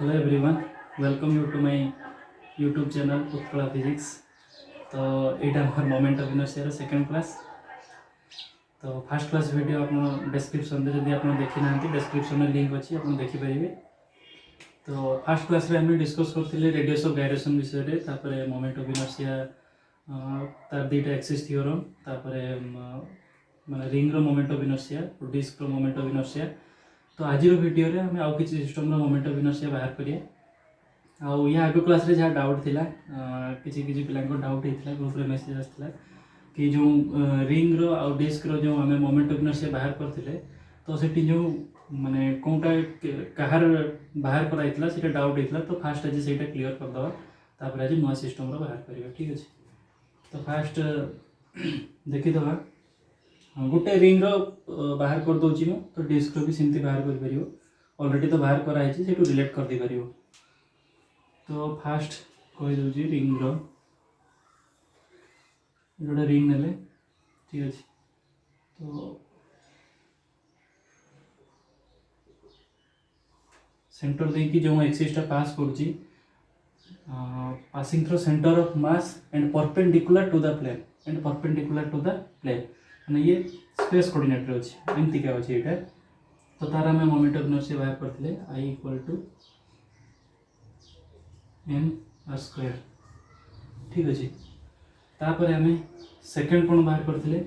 Hello everyone, welcome you to my YouTube channel Utkala physics. तो यहाँ हमारे moment of inertia second class. तो first class video आप description में जब आप देखी ना डिस्क्रिप्शन में लिंक अच्छी आप देखिपारे। तो फास्ट क्लास रे हमें डिस्कस करते रेडियस ऑफ गायरेशन विषय में, तापर मोमेंट ऑफ इनर्शिया तार दुईटा एक्सिस थ्योरम, तापर माने रिंग रो मोमेंट ऑफ इनर्शिया और डिस्क रो मोमेंट ऑफ इनर्शिया। तो आज वीडियो रे हमें आउ किसी सिस्टम रो मोमेंट ऑफ इनर्शिया बाहर करिए। आउ या आग क्लास रे जहाँ डाउट थिला किसी किसी पिला डाउट होता ग्रुप रे मेसेज आसला कि जो रिंग रो आउ डिस्क रो जो हमें मोमेंट ऑफ इनर्शिया बाहर करथिले, तो सेठी जो माने कोनटा कहार बाहर कराइतला सेटा डाउट होता। तो फास्ट आज सेटा क्लियर कर दवा, तापर आज नवा सिस्टम रो बाहर करियो। ठीक अछि। तो फास्ट देखि दवा गोटे रिंग रो बाहर कर दोची मु, तो डिस्क रो भी सिमती बाहर कर परियो। ऑलरेडी तो बाहर करा है सेटू रिलेट कर दे परियो। तो फास्ट कही दूसरी रिंग रो गोटे रिंग नेले। ठीक अच्छे। तो सेंटर देखिए जो एक्सिसटा पास करुच्ची passing through centre of mass and perpendicular to the plane माने ये स्पेस कोऑर्डिनेट रे अछि एमती का अछि एटा। तो तार हमें मोमेंट ऑफ इनर्शिया बाहर करथिले I इक्वल टू mr²। ठीक अच्छे। तापर हमें सेकेंड कौन बाहर करथिले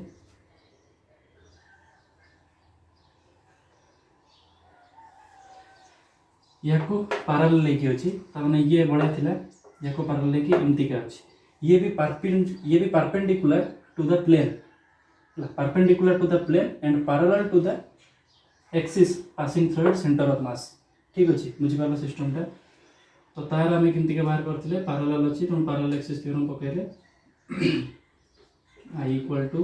या को पैरेलल लेके अछि, ताने ये बड़ा थिला या को पैरेलल लेके एमती का अछि। ये भी perpendicular to the plane and parallel to the axis passing through centre of mass. ठीक अच्छे। बुझी पाला सिस्टम टा। तो तार आम केमती बाहर करथिले पैरेलल अछि, तो पैरेलल एक्सिस थ्योरम पकेले I equal to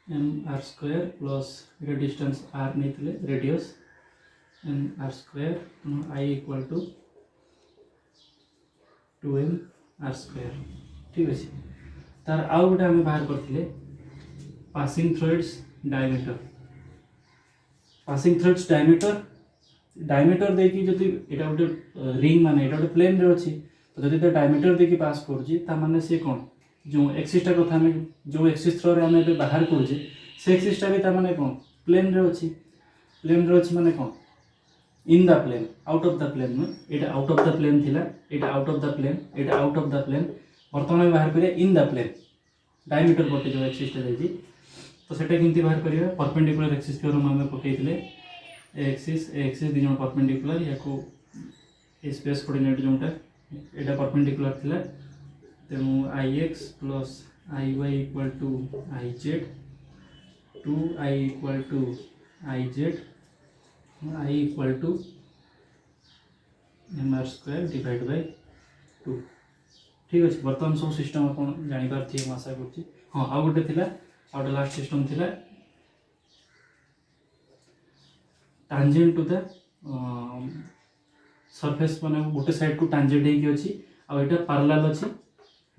mr² plus distance r नहीं radius mr², I equal to 2mr²। ठीक अच्छे। तार आउ गोटे आम बाहर करथिले पासिंग थ्रेड्स डायमीटर देखिए जदि एटा गोटे रिंग माने एटा गोटे प्लेन रे अछि, तो जदि तो डायमीटर देखिए पास करूची ता माने से कौन जो एक्सिसटा कथा में जो एक्सिस थ्रो रे हम एबे बाहर करूचे से एक्सिसटा भी ता माने कौन प्लेन रे अछि माने कौन in the plane out of the plane में एटा आउट ऑफ द प्लेन थिला, एटा आउट ऑफ द प्लेन, एटा आउट ऑफ द प्लेन। वर्तमान बाहर करिया इन द प्लेन डायमीटर पटे जो एक्सिसटा जाइछि। तो सेटा केमती बाहर करिया परपेंडिकुलर एक्सिस थ्योरम हम पकेइथिले एक्सिस दी जण परपेंडिकुलर या को स्पेस कोऑर्डिनेट जोटा एटा परपेंडिकुलर थिला, तेणु Ix plus Iy equal to Iz 2I equal to Iz I equal to mr² divide by 2। ठीक अच्छे। बर्तमान सब सिस्टम आप जापर थी आशा कर। हाँ आउ गोटे थिला आउ गोटे लास्ट सिस्टम थिला टांजेंट टू द सरफेस माने गोटे साइड को टांजेंट होगी अच्छी आटा पैरेलल अच्छी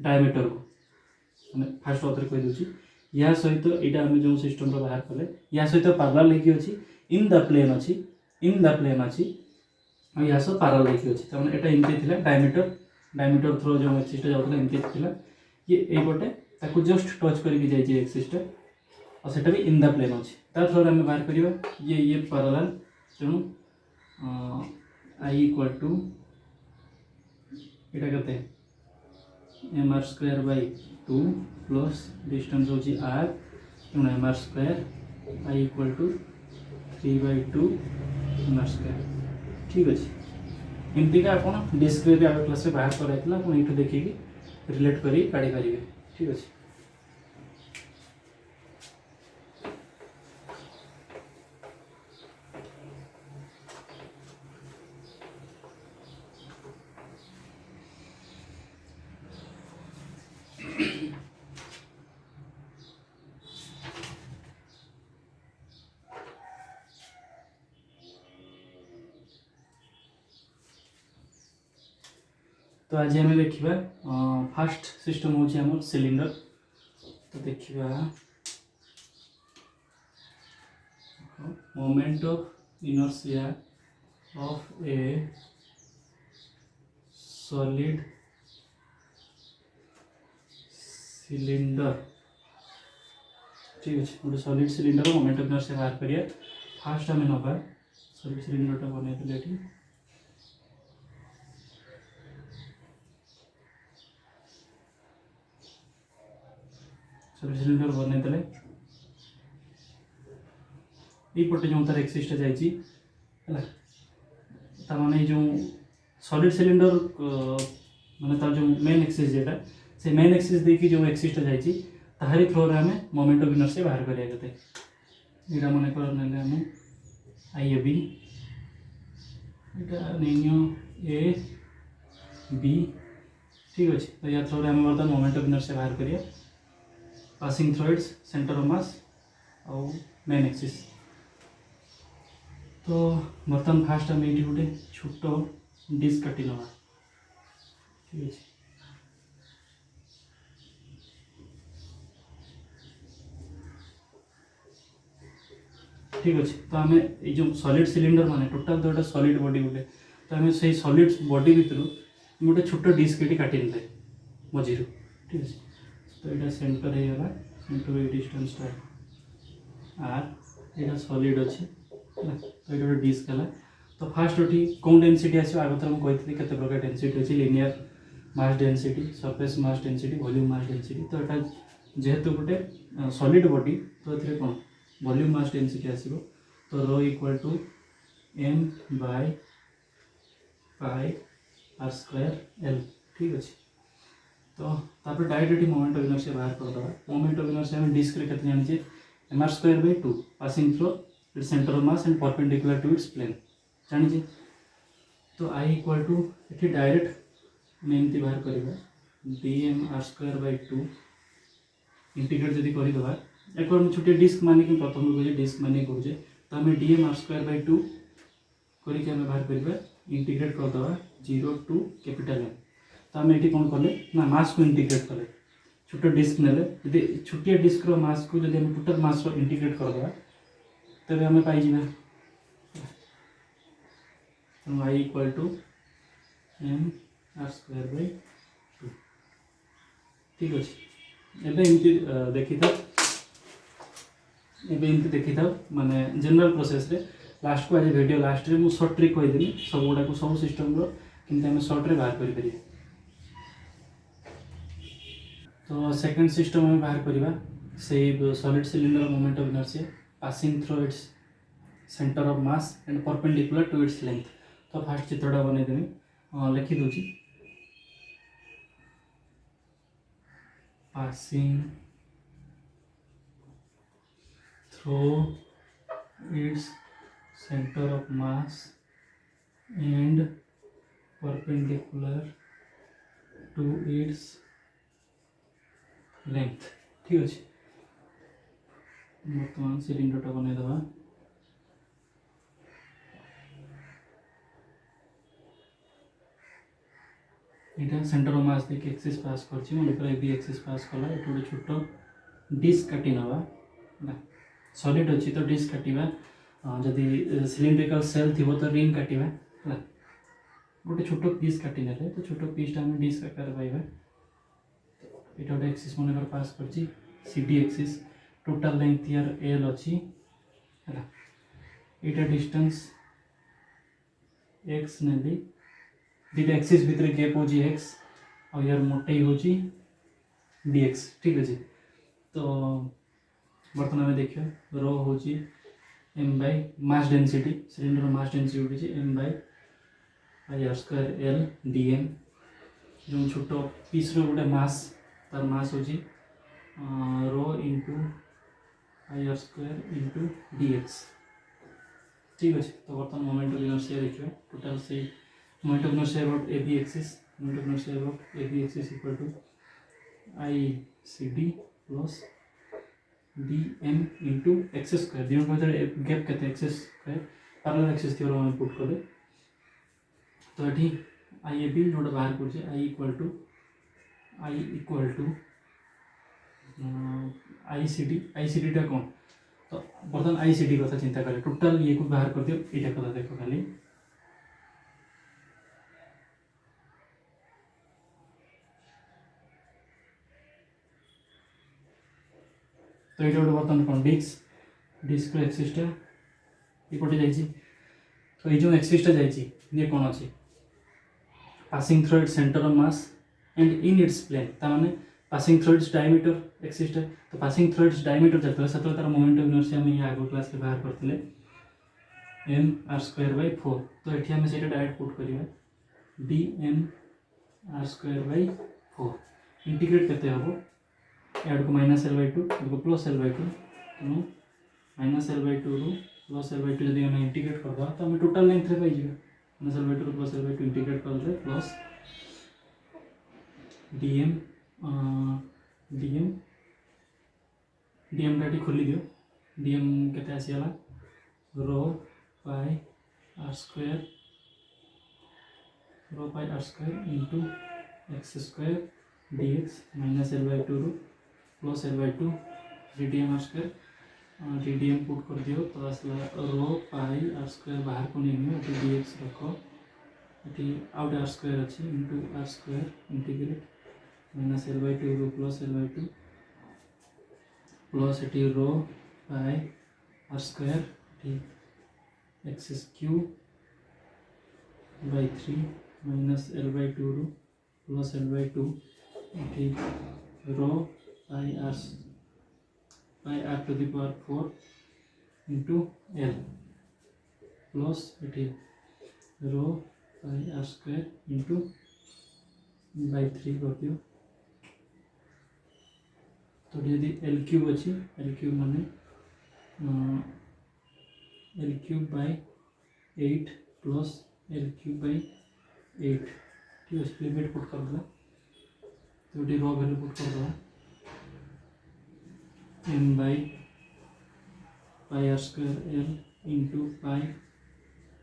डायमीटर को माने फास्ट अथर कह दूसरी या सहित यहाँ आम जो सिस्टम बाहर कले या सहित पैरेलल होगी अच्छी इन द प्लेन अच्छी या सब पैरेलल होगी अच्छी। तमाने एटा एमती थिला डायमीटर थ्रो जो एक्सिसटा जाउतला एमती थिला। ये एपटे ताकू जस्ट टच करके जाइए एक्सिसटा और सेटा भी इन द प्लेन अच्छी ता थ्रो आम बाहर करियो ये पैरेलल। तेणु I इक्वल टू एटा कते mr² बाय 2 प्लस डिस्टेंस होची r, तेणु mr² I equal to 3/2 mr²। ठीक अच्छे। एमती का आप डिस्क रे आगे क्लास बाहर कराइला आप ये देखिए रिलेट करी काढ़ी पारे। ठीक अच्छे। तो आज आम देखा फास्ट सिस्टम हूँ सिलिंडर। तो देखा moment of inertia of a solid cylinder ठीक अच्छे गोटे solid cylinder moment of inertia बाहर करिया फास्ट आम नवा सॉलिड सिलिंडर टा बनई सॉलिड सिलिंडर बनई पटे जो तार एक्सिस टा जाइए माने जो सॉलिड सिलिंडर माने तार जो मेन एक्सिस जेटा से मेन एक्सिस देखिए जो एक्सिस टा जाइए ताहारी थ्रो रे आम मोमेंट ऑफ इनर्शिया बाहर करिया केते एटा मन कर नेले आम आई A B Etah नेनियो A B ठीक अच्छे तो या थ्रो रे आम बर्तमान मोमेंट ऑफ इनर्शिया बाहर करिया passing through its centre of मास और मेन एक्सिस तो बर्तमान फास्ट आम ये गोटे छोट डिस्क काटी नवा ठीक अच्छे ठीक अच्छे तो आम जो सॉलिड सिलिंडर माने टोटाल तो सॉलिड बॉडी गोटे तो आम से सॉलिड बॉडी भितर गोटे छोट डिस्क ये काटी ना मझीरू ठीक अच्छे तो यहाँ सेंटर होगा सेंटर ये डिस्टेंस आर यहाँ सॉलिड अच्छे तो ये गोटे डिस्क है तो फास्ट ये कौन डेनसीटी आसो आग तो मुझे केते प्रकार डेनसीटी अच्छी linear mass density surface mass density volume mass density तो यहाँ जेहेतु गोटे सॉलिड बॉडी तो ये कौन वॉल्यूम मास डेनसीटी आसो तो rho equal to M by pi R square L ठीक अच्छे तो तापर डायरेक्ट ये मोमेंट ऑफ इनर्शिया बाहर करदे मोमेंट ऑफ इनर्शिया हम डिस्क रे केते जानिछे M are square by 2 passing through its centre of mass and perpendicular to its plane जानिछे तो आई इक्वल टू ये डायरेक्ट एमती बाहर करवा D M R square by 2 integrate जदि करदे एक छोटे डिस्क मानिक प्रथम कहे डिस्क मानिक कहे तो आम d M R square by 2 करके आम बाहर करवा इंटीग्रेट करदे 0 टू कैपिटल एम तो आम ये कौन कले ना मास को इंटीग्रेट कले छोटे डिस्क ने यदि छोटिया डिस्क मास को जब टोटल मास इंटीग्रेट करदे तब आम पाई I equal to M are square by 2 ठीक अच्छे एवं देखी था एमती देखी था माने जनरल प्रोसेस रे लास्ट को आज वीडियो लास्ट रे मुझे सर्ट ट्रिक कहीदेली सब गुड़ा को सब सिस्टम रो सर्ट रे बाहर कर तो सेकंड सिस्टम में बाहर करवा से solid cylinder moment of inertia passing through its centre of mass and perpendicular to its length तो फास्ट चित्रटा बनईदेवी लिखी दूची passing through its centre of mass and perpendicular to its length ठीक अच्छे बर्तमान सिलिंडरटा बनईदे यहाँ सेंटर ऑफ मास देखिए एक्सिस पास कर बी एक्सिस पास कला ये गोटे छोट डिस्क काटी ना सॉलिड अच्छी तो डिस्क काटिबा जदि सिलिंड्रिकल सेल थी तो रिंग काटिबा गोटे छोट पीस काटी ना तो छोट पीसटा आम डिस्क आकार पाइबा ये गोटे एक्सिस मन पास कर C D axis total length यार एल अच्छी है यहाँ डिस्टेंस एक्स ने दुटा एक्सिस भितर गैप हो एक्स और यार मोटे हो डी एक्स ठीक अच्छे तो बर्तमान आम देखिए रो हूँ M by mass density cylinder mass density M by I R square L D M जो छोट पीस गोटे मास तार मास हूँ rho into I R square into D X ठीक अच्छे तो बर्तमान मोमेंट ऑफ इनर्शिया देखिए टोटाल से moment of inertia about A B axis moment of inertia about A B axis equal to I C D plus D M into x square दिनों भर gap के X square parallel axis theorem हम put कले तो ये I A B जो बाहर कर I equal to I C D टा कौन तो बर्तमान आई सी डी कथा चिंता करें टोटाल ये को बाहर कर दियो ये कथा देखो खाली तो ये गोटे बर्तमान कौन डिस्क एक्सीसटा एपटे जाइए। तो ये जो एक्सीसटा जाइए ये कौन अच्छी passing through its centre of mass and in its plane ताने पासिंग थ्रू इट्स डायमीटर एक्सीसटा। तो पासिंग थ्रू इट्स डायमीटर जब से तार मोमेंट ऑफ इनर्शिया आम ये आगे क्लास बाहर करते एम आर स्क्वायर बै 4। तो ये आम से डायरेक्ट पुट करवा D M R square by 4 integrate केते हम याड को -L/2 को +L/2 तेणु -L/2 रू +L/2 जब आम इंटीग्रेट करवा तो आम टोटाल लेंथ रे पाइबा -L/2 रू +L/2 इंटीग्रेट करले प्लस dm dm डाटी खोली दियो dm केते आसीला रो पाई r square into x square dx -L/2 रू +L/2 ddm r square ddm put कर दियो तो आसला रो पाई r स्क्वायर बाहर को नहीं dx रखो ये आउट r स्क्वायर अच्छी into r square integrate -L/2 रू +L/2 प्लस ये रो पाई r square x cube by 3 -L/2 रू +L/2 ये रो पाई r to the power 4 into L plus ये रो पाई r स्क्वायर इंटू by 3 कर दियो। तो यदि L क्यूब अच्छी L क्यूब माने L cube by 8 plus L cube by 8 ठीक है लिमिट पुट कर दो। तो ये रो वैल्यू पुट कर दो m by pi r square L into pi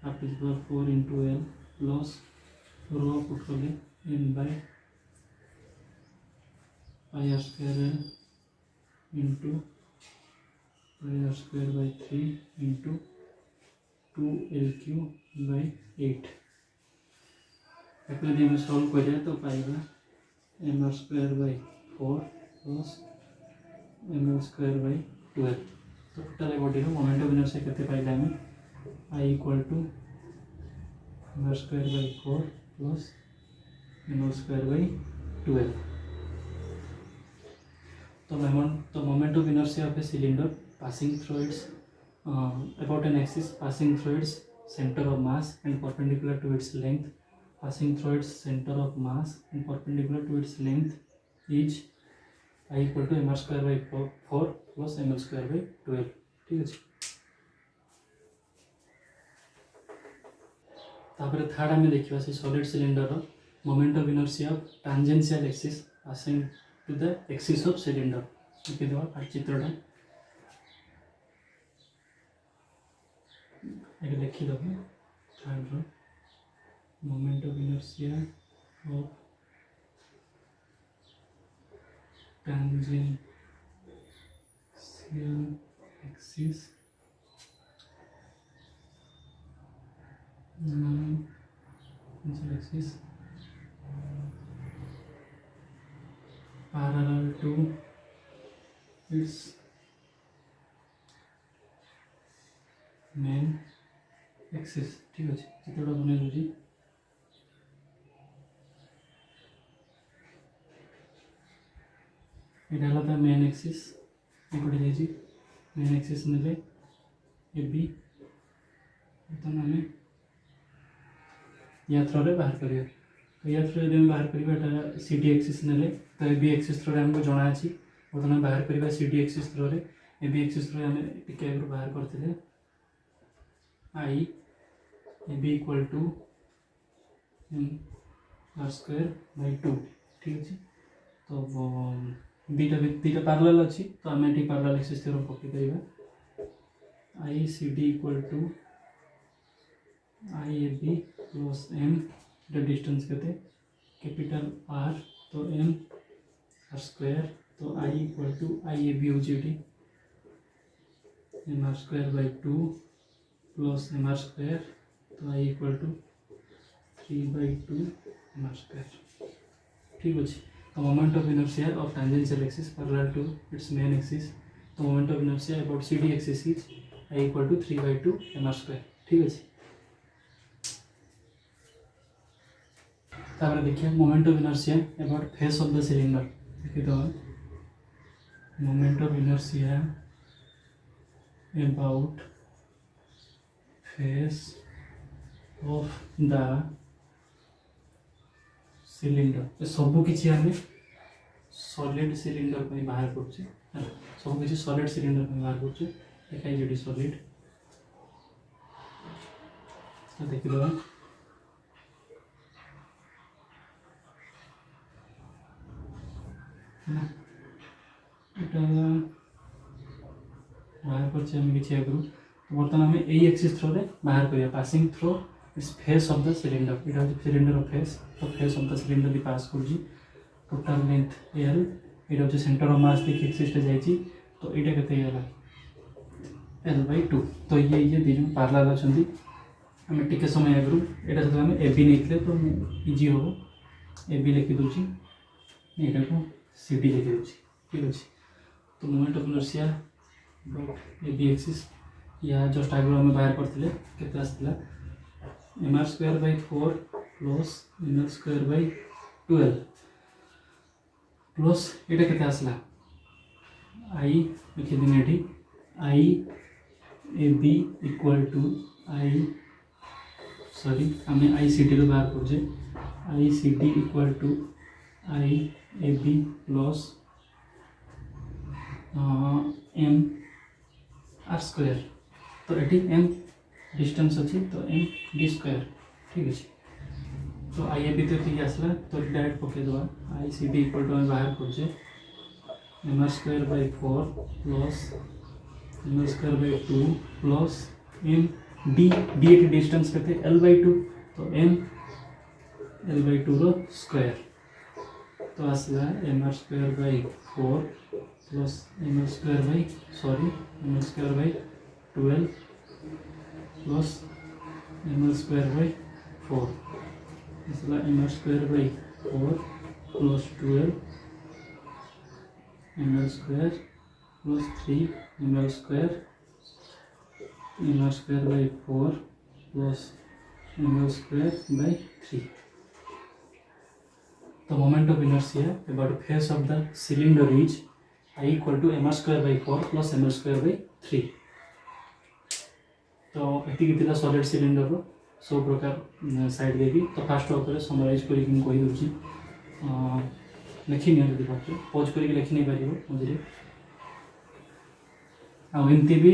up to the power 4 into L plus row put कर दे m by pi r square L into pi r square by 3 into 2 L cube by 8। यदि हम solve करें तो पाएगा m r square by 4 plus m l square by 12। तो total body moment of inertia केते पाइला हमें I equal to m r square by 4 plus m l square by 12। तो moment of inertia of a cylinder passing through its about an axis passing through its center of mass and perpendicular to its length passing through its center of mass and perpendicular to its length is I equal to m r square by 4 plus m l square by 12। ठीक है। तापर third आम देखा से solid cylinder moment of inertia of tangential axis passing to the axis of cylinder लिखि देबा चित्रटा एक लिखि देबा थर्ड रो moment of inertia of tangential axis parallel to its main axis। ठीक अच्छे चित्रटा बन दूसरी ये मेन एक्सिस एपटे जाइए मेन एक्सिस ने ए बी बर्तमान आम या थ्रो बाहर करिया। तो या थ्रो जब बाहर करिया सी डी एक्सिस ने तो ए बी एक्सिस थ्रो आमको जना अच्छी बर्तमान बाहर करिया C D axis through A B axis through आम टिके बाहर करते I A B equal to R square by 2। ठीक अच्छे। तो दीटा पैरेलल अच्छी तो आम ये पैरेलल एक्सिस थ्योरम पकई पार I C D equal to I A B plus M distance के कैपिटल आर तो एम आर स्क्वायर तो I equal to I A B हो M are square by 2 plus M are square तो I equal to 3/2 M are square. ठीक अच्छे। तो moment of inertia of tangential axis parallel to its main axis तो moment of inertia about C D axis is I equal to 3/2 mr²। ठीक अच्छे। तापर देखिए moment of inertia about face of the cylinder. देखिए तो moment of inertia about face of the cylinder सब किसी आम सॉलिड सिलिंडर पर बाहर करछे। सब किसी सॉलिड सिलिंडर पर बाहर करछे। देखाई जेडी सॉलिड देखि दवा এটা बाहर करछे हम किसी आगु। तो बर्तमान आम ए एक्सिस थ्रो रे बाहर करिया passing throw its face of the cylinder. इटा होची सिलिंडर ऑफ फेस। तो फेस ऑफ द सिलिंडर भी पास करजी टोटल लेंथ एल। इटा होची सेंटर ऑफ मास देखि एक्सिस रे जाईची। तो इटा केते होला L/2। तो ये दिजन पार्लर अछंती। आम टिके समय आगु एटा जब आम ए बी नेइतले तो इजी हो ए बी लिखि दोची एटा को सी डी लिखि दोची। ठीक अछि। तो moment of inertia A B axis या जस्ट आगु आम बाहर करथिले केते आस्थिला mr²/4 plus ml²/12 plus iota केते आसला आई लिखि दिने एठी I A B equal to I sorry आम आई सी डी रो बाहर करजे I C D equal to I A B plus M r²। तो ये एम डिस्टेंस अच्छी तो एम d²। ठीक है। तो आई ए बी तो ठीक आसला तो डायरेक्ट पके दवा I C D equal to बाहर करजे mr²/4 plus ml²/2 plus M d d at distance करते L/2। तो एम L/2 रो स्क्वायर। तो आसला mr²/4 plus ml²/12 plus ml²/4 आसला mr²/4 plus 12 ml² plus 3 ml² mr²/4 plus ml²/3। The moment of inertia about face of the cylinder is I equal to mr²/4 plus ml²/3। तो ये solid cylinder रो सब प्रकार side देगी। तो fast ऊपर summarise करके कही दूसरी लिखि नि पज कर लिखि नहीं पार मझे आमती भी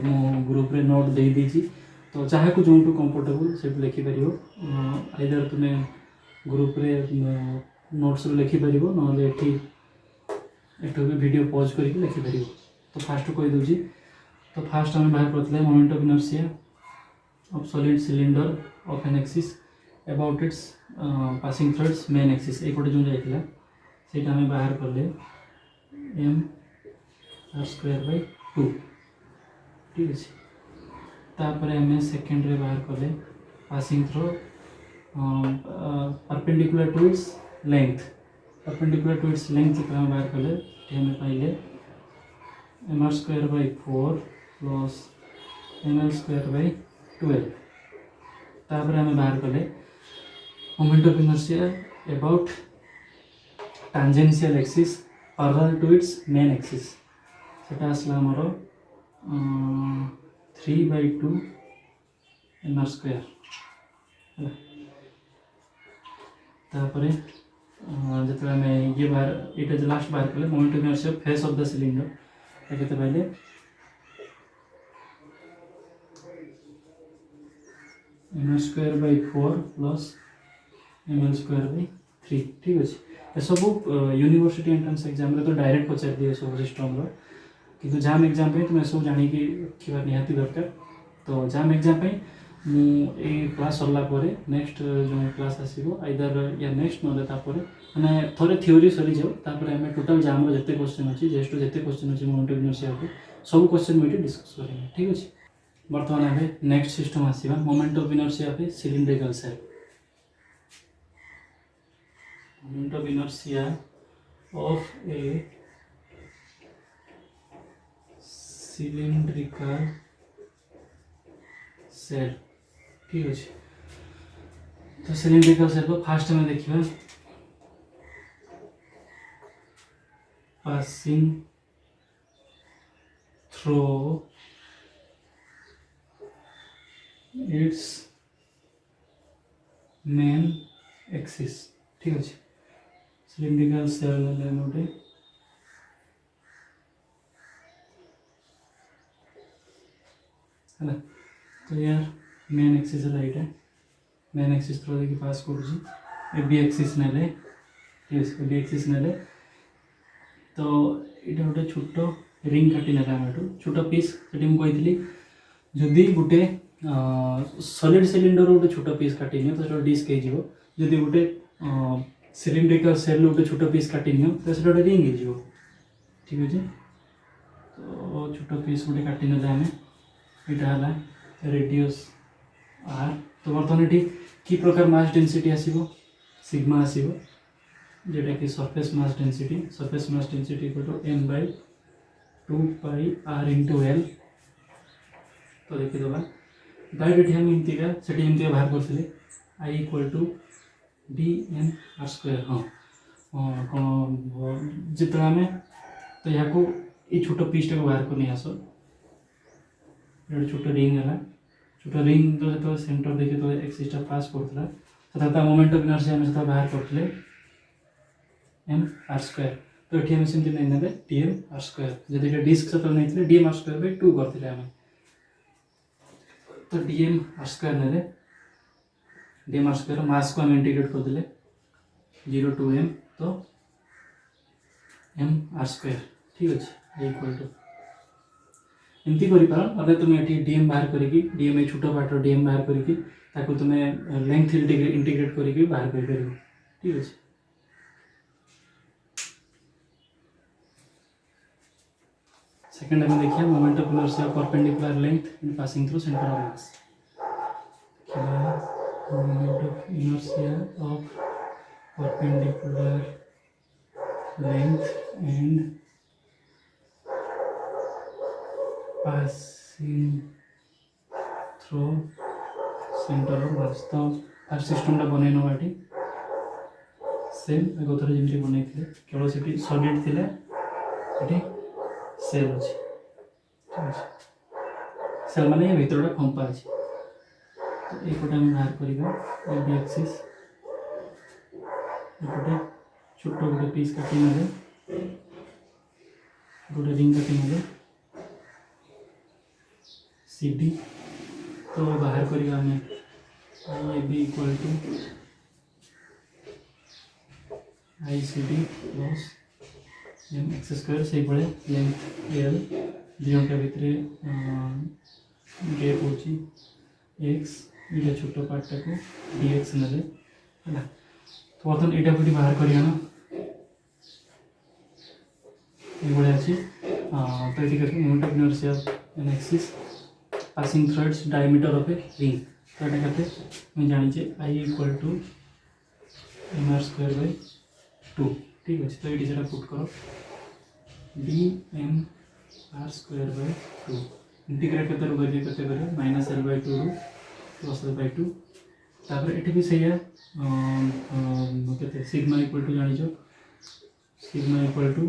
मो ग्रुप रे नोट दे दीची। तो जहाँ को जो कंफर्टेबल से लिखिपर आइदर तुम्हें ग्रुप रे नोट्स लिखिपर ना एठू भी वीडियो पॉज करके लिखिपर। तो फास्ट कही दूसरी। तो फास्ट आम बाहर करते moment of inertia of solid cylinder of an axis about its passing through its main axis एपटे जो जाइला सेटा आम बाहर कले एम r²/2। ठीक अच्छे। तापर आम सेकेंड रे बाहर कले passing through perpendicular to its length. Perpendicular to its length से बाहर कले आम पाइले mr²/4 प्लस ml²/12। तापर आम बाहर कले moment of inertia about tangential axis parallel to its main axis सेटा आसला हमरो 3/2 mr²। तापर जो आम ये बाहर ये लास्ट बाहर कले moment of inertia face of the cylinder केते पाइले mr²/4 प्लस ml²/3। ठीक अच्छे। ये सब यूनिवर्सिटी एंट्रेंस एग्जाम रे तो डायरेक्ट पचार दिए सब सिस्टम रो कि जाम एग्जाम पे तुम सब जानी रखा निहाती दरकार। तो जाम एग्जाम पे मुझे क्लास सरला नेक्स्ट जो क्लास आसो आइदर या नेक्स्ट ना मैंने थोड़े थ्योरी सरी जाओ आम टोटाल जाम जिते क्वेश्चन अच्छी जेस्ट जिते क्वेश्चन अच्छी मोमेंट ऑफ इनर्शिया सब क्वेश्चन मुझे डिस्कस करेंगे। ठीक अच्छे। बर्तमान आम नेक्स्ट सिस्टम आसवा मोमेंट ऑफ इनर्शिया पे cylindrical shape. Moment of inertia of a cylindrical shell ठीक अच्छे। तो सिलिंड्रिकल सेल को फास्ट में देखिए passing through its main axis ठीक अच्छे। सिलिंड्रिकल सेल गोटे है तो यार मेन एक्सिस है यहाँ मेन एक्सिस थ्रू देखिए पास कर बी एक्सिस ने बी एक्सिस ने तो ये गोटे छोट रिंग काटी ना छोट पीस से मुझे जदि गोटे सॉलिड सिलिंडर गोटे छोट पीस काटी तो डिस्क हो गोटे सिलिंड्रिकल सेल गोटे छोट पीस काटी तो गोटे रिंग हो ठीक अच्छे। तो छोट पीस गोटे काटी ना आम यहाँ है रेडियस आर। तो बर्तमान ये कि प्रकार मास डेंसिटी आसो सिग्मा आसो जोटा कि surface mass density m by 2 pi r into l। तो देखीदे डायरेक्ट हम इमतीका से बाहर करते I इक्वल टू dm/r²। हाँ कौन जिते आम तो यहाँ ये छोट पीसटा को बाहर करनी आस छोट रिंग है छोट रिंग तो जो सेंटर देखिए तो एक्सिस पास करता मोमेंट ऑफ इनर्शिया आम से बाहर करते m/r²। तो ये आम सेमती नहीं ना dm/r² जब डिस्क से नहीं dm/r²/2 करते आम तो dm/r² ने dm/r² मास को आम इंटीग्रेट करदे 0 to m तो m/r² ठीक अच्छे इक्वल टू एमती कर तुम ये डीएम बाहर करी डीएम छोट पार्ट डीएम बाहर करी तुम लेंथ इंटीग्रेट करी बाहर कर ठीक अच्छे। सेकंड आम देखिए moment of inertia perpendicular length in passing through centre of mass. Moment of inertia of perpendicular length and passing through center of mass। तो फास्ट सिस्टमटा बनई ना ये सेम आगे थोड़ा जमी बनई केवल से सॉलिड थी ये सेल अच्छे ठीक अच्छे सेल माने भीतर गोटे फंपा अच्छे। तो ये आम बाहर करवा बी एक्सिस गोटे छोट गोटे पीस काटी ना गोटे रिंग काटी ना CD। तो बाहर करिए आम IAB equal to ICD plus m² से लेंथ l दिटा भितर गैप हो x ये छोट पार्टा को dx ने है। तो बर्तमान यहाँ को बाहर करिए ये अच्छे। तो ये moment of inertia an axis passing through its diameter of a ring। तो ये कहते मैं जानी I इक्वल टू mr²/2 ठीक अच्छे। तो ये पुट करो dmr²/2 इंटीग्रेट करते -l/2 रू +l/2। तापर ये भी सही है के सिग्मा इक्वल टू जानी sigma equal to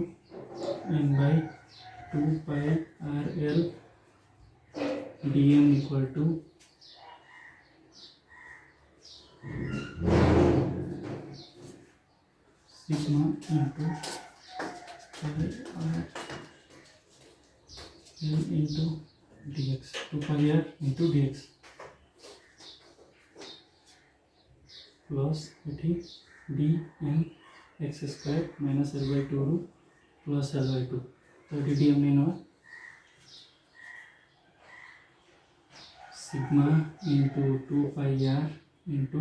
m/2 pi r l dm equal to sigma into into dx 2 pi r into dx plus ये dm x² -l/2 रू प्लस l/2। तो ये dm नहीं ना sigma into 2 pi r into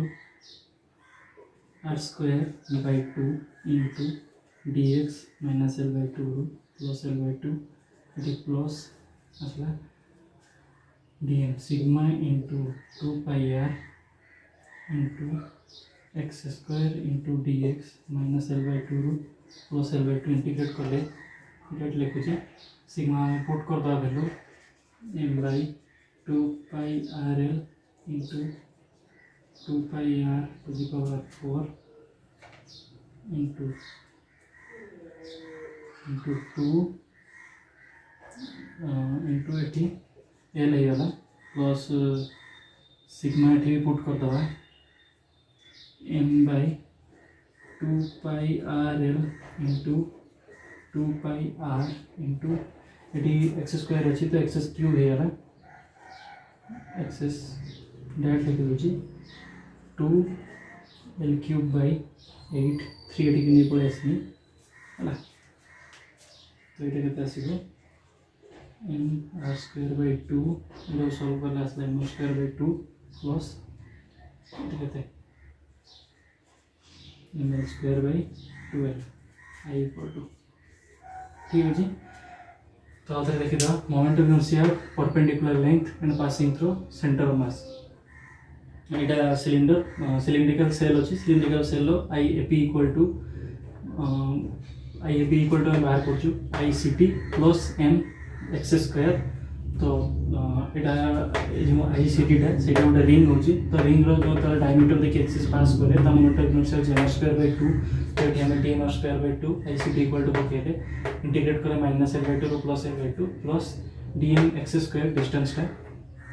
r²/2 into dx -l/2 रू plus l/2 ये plus आसला dm sigma into 2 pi r into x² into dx -l/2 रू प्लस l/2 इंटीग्रेट कले डेट लिखुची सिग्मा में पुट कर दवा value m by 2 pi rl into 2 pi r to the power 4 into 2 into eighty L होगा plus sigma eighty भी put कर दवा m by 2 pi rl into 2 pi r into eighty x square अच्छी तो x cube है access direct लिखि दूची 2 L cube by 8 3 eighty के नहीं पड़े आसनी है तो ये केते आसीबो m r स्क्वायर बाय 2 जो सॉल्व करला आसला m स्क्वायर बाय 2 प्लस ये केते m square by 12 i equal to ठीक है जी। तो आउे देखिद moment of inertia perpendicular length and passing through centre of mass यहाँ सिलिंडर सिलिंड्रिकल सेल अच्छी cylindrical shell I A P equal to बाहर कर I C T plus M X square तो यहाँ आई सी टी से गोटे रिंग हो तो रिंग रो तार डायमीटर देखिए एक्सिस पास करे moment of inertia M square by 2 तो ये D M square by 2 I C T equal to पकड़े इंटीग्रेट करें minus L by 2 plus L by 2 plus D M X square डिस्टेंसटा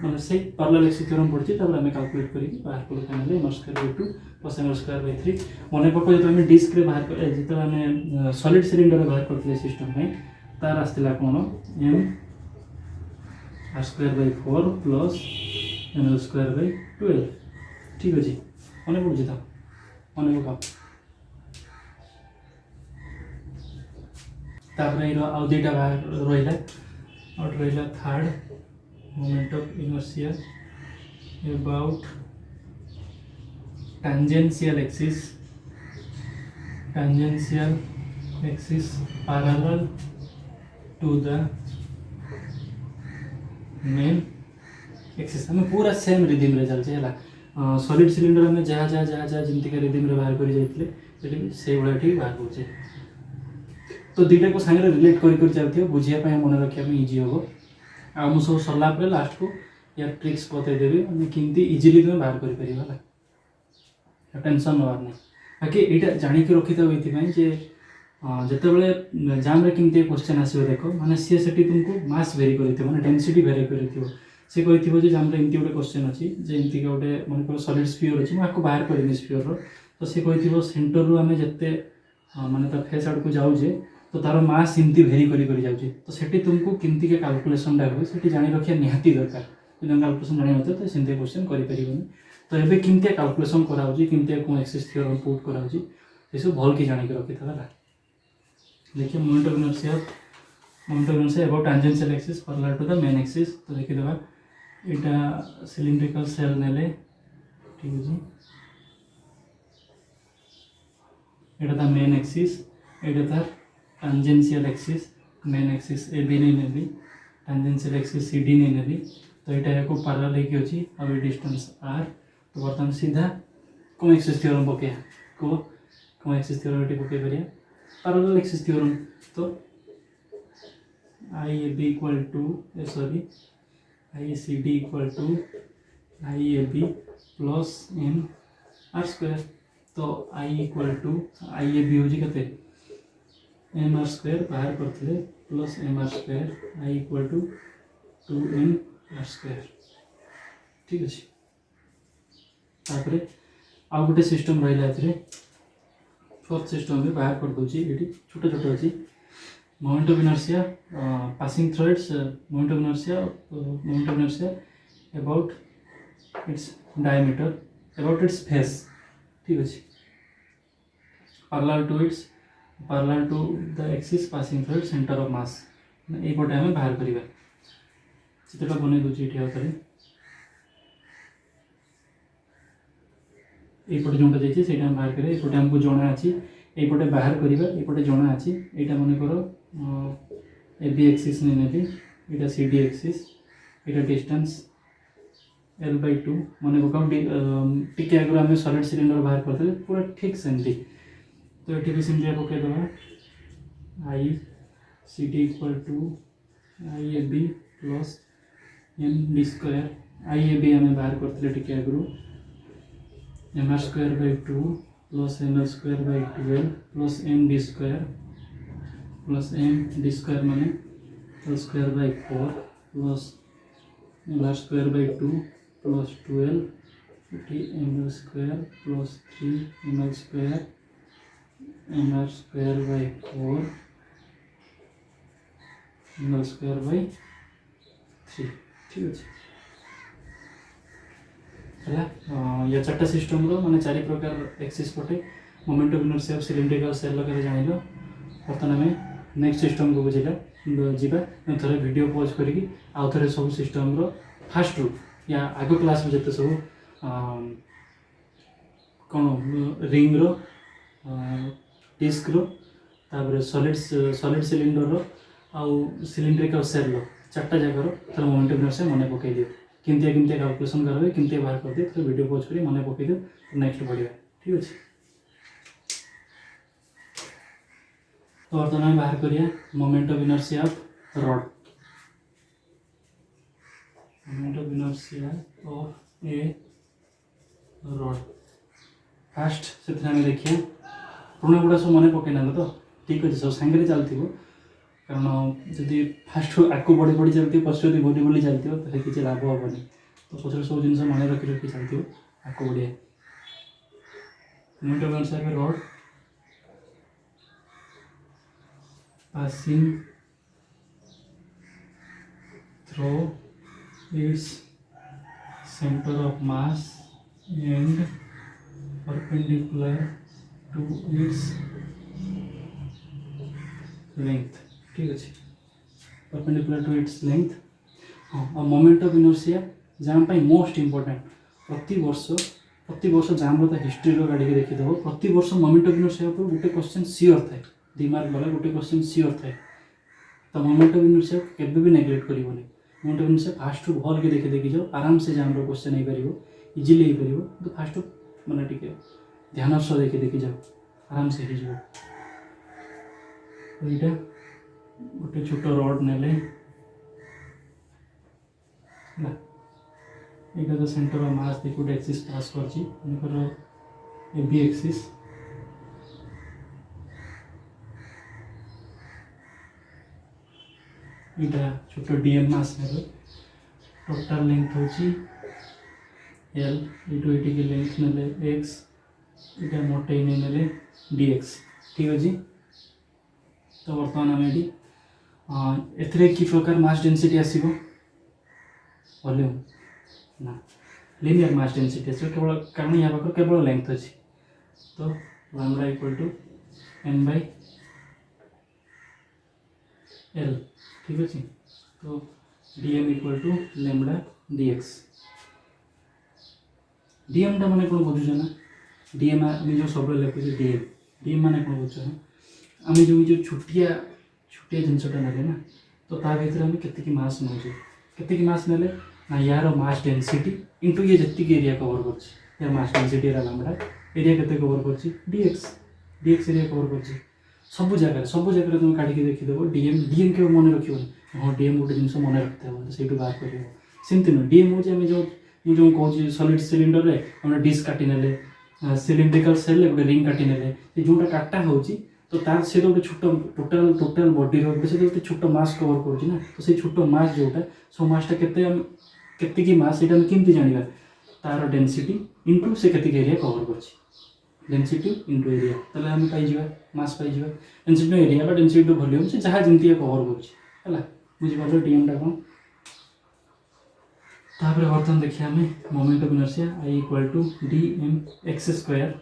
मतलब से पैरेलल एक्सिस थ्योरम पड़ी आम कैलकुलेट करके बाहर करूँ m square by 2 plus m square by 3 मन पक जो आम डिस्क बाहर कर जो आम सॉलिड सिलिंडर बाहर करते सिस्टम में तार आसला कौन m are square by 4 plus m square by 12 ठीक अच्छे मन पड़े तो मन पका आउ दुईटा बाहर रहा और रहा third moment of inertia about tangential axis parallel to the main axis हमें पूरा सेम रिदिम रे चलছে है सॉलिड सिलिंडर में जहाँ जहाँ जहाँ जहाँ जमती का रिदिम रे बाहर कर जाइए से भाया ठीक बाहर कर तो दुईटा को सागर रिलेट कर चलती बुझापी मन रखा इजी हम आम सब सरला लास्ट को या ट्रिक्स बतईदेवी केमती इजिली तुम बाहर कर टेंशन नवार नहीं बाकी यहाँ जाणिक रखी था ये जिते जाम्रे केमती क्वेश्चन आसो देख मैंने सी से तुमको मास भेरी कर डेनसीटी भेरी कर सी कही जाम्रे एमती गोटे क्वेश्चन अच्छी एमती गोटे मन कर सॉलिड स्फीयर अच्छी मुझे बाहर करी स्फीयर तो सी कही सेंटर रू आम जिते मानते फेस आड़ को जाऊे तो तार मास एमती भेरी कर जाऊँगी तो सेठी तुमको केमती के कैलकुलेशन हुए से जाणी रखा निहाती दरकार जो कैलकुलेशन जानी नए तो सेमती क्वेश्चन करें तो ये केमती कैलकुलेशन कराऊँगी केमती कौन एक्सिस थ्योरम पुट कराऊँगी ये सब भल कि जाणिक रखी था देखिए moment of inertia about tangential axis parallel to the main axis तो देखीदेवा यहाँ सिलिंड्रिकल सेल नेले ठीक है यहाँ था मेन एक्सिस यहाँ था tangential axis main axis A B नहीं नेली टेंजेंशियल एक्सिस सी डी नहीं नेली तो यहाँ को पैरेलल होगी अच्छी अब डिस्टेंस आर तो बर्तमान सीधा कौन एक्सिस थ्योरम पकड़ कौन एक्सिस थ्योरम ये पकड़ पारिया पैरेलल एक्सिस थ्योरम तो I A B equal to sorry I C D equal to I A B plus M are square तो I equal to I A B हूँ के M are square बाहर करते plus M are square I equal to 2m R square ठीक अच्छे तापर आउ गोटे सिस्टम रहा फोर्थ सिस्टम भी बाहर कर दूसरी ये छोट छोट अच्छी moment of inertia passing through its moment of inertia about its diameter about its face ठीक अच्छे parallel to the axis passing through its centre of mass ये पटे आम बाहर करवा चित्रटा बन दूसरी ये यपटे जो जाइए से बाहर करें ये आमको जना अच्छी यपटे बाहर करवा ये जना अच्छी यहाँ मन कर ए बी एक्सिस नहीं नेली यहाँ सी डी एक्सिस यहाँ डिस्टेंस एल बाय 2 मन पकाऊ टी आगे आम सॉलिड सिलिंडर बाहर करते पूरा ठीक सेमती तो ये भी सेमती पकईदे I C T equal to I A B plus M D square I A B आम बाहर करते टे आगु M are square by two plus M L square by 12 plus M D square माने L square by 4 plus M are square by 2 plus 12 M L square plus 3 M L square by 4 M L square by 3 ठीक अच्छे है या चार्टा system रो माने चारि प्रकार axis पटे moment of inertia of cylindrical shell लगे जानिलो बर्तमान आम नेक्स्ट सिस्टम को बुझेगा जीवा थे वीडियो पॉज करी आउ थे सब सिस्टम रो फास्ट रू या आग क्लास में जिते सब कौन रिंग रो डिस्क रो तापर सॉलिड सिलिंडर रो आउ सिलिंड्रिकल सेल रो चार्टा जगार थोड़ा मोमेंट ऑफ इनर्शिया मन पकई दियो किमती कैलकुलेसन करेंगे किमती बाहर कर दिए तो वीडियो पॉज करी मन पकई दियो तो नेक्स्ट बढ़िया ठीक अच्छे तो बर्तमान बाहर करिया moment of inertia of rod moment of inertia of A rod fast से देखिए पुणे गुड़ा सब मन पकईना तो ठीक अच्छे सब सांगे चलती कारण जदि फास्ट आगे बढ़ी बढ़ी चलती पछ जब बढ़ी बढ़ी चलती तो किसी लाभ हेनी तो पचर सब जिन मन रखी रखी चलती आगे बढ़िया moment of inertia of rod passing through its center of mass and perpendicular to its length ठीक अच्छे perpendicular to its length हाँ और moment of inertia jam pi most important प्रति वर्ष जाम रो हिस्ट्री रो गाड़ी के देखिदेव प्रति वर्ष मोमेंट ऑफ इनर्शिया पर गोटे क्वेश्चन सियोर थाए दी मार्क वाला गोटे क्वेश्चन सियोर थाए तो मोमेंट ऑफ इनर्शिया केबे भी नेग्लेक्ट करिवोनी मोमेंट ऑफ इनर्शिया फास्ट भल के देखी जाओ आराम से जाम रो क्वेश्चन हो पार इजिली हो पार तो फास्ट माने टिके ध्यान सह देखी जाओ आराम से हो यहाँ गोटे छोट रड नेले यहाँ तो सेंटर ऑफ मास देखो गोटे एक्सिस पास कर बी एक्सिस इटा छोट डीएम मास ने टोटाल लेंथ होची एल इटू इटी की लेंथ नेले एक्स इटा मोटे नेले डीएक्स ठीक अच्छे तो बर्तमान आम ये एथरे कि प्रकार मास डेंसिटी आसीबो वॉल्यूम ना लिनियर मास डेंसिटी आसीबो केवल कारण या पाखर केवल लेंथ अच्छी तो lambda equal to M by l ठीक अच्छे तो dm equal to lambda dx dm टा माने कौन बुझुछ ना डीएम आम जो सब लिखुचे डीएम माने कौन बुझुछ आम जो छुटिया जिनसटा ना ना तो ता भर आम के मास नौचे के मास ने ना यार मास डेंसिटी इंटू ये जी एरिया कवर कर यार मास डेंसिटी लैम्डा एरिया के कवर कर डीएक्स एरिया कवर कर सब जगह तुम काढ़ी देखीदेव डीएम के मन रख हाँ डीएम गोटे जिन मन रखते हैं से बाहर कर सेमती नुह डीएम हूँ जो कौन सॉलिड सिलिंडर रे हम डिस्क काटी ने सिलिंड्रिकल सेल गोटे रिंग काटी ने जोटा काटा हो तो तार से गोटे छोट टोटाल बॉडी गोटे छोट मास कवर कर तो से छोट मास जोटा सो मासटा के मास ये केमती जाना तार डेंसिटी इंटू से के एरिया कवर कर डेंसिटी इंटू एरिया ताले हम पाई मास पाई डेंसिटी एरिया डेंसिटी वॉल्यूम से जहाँ जमी कवर कर बुझीपार डीएम टा कौन तापर बर्तमान देखिए आम moment of inertia I equal to D M X square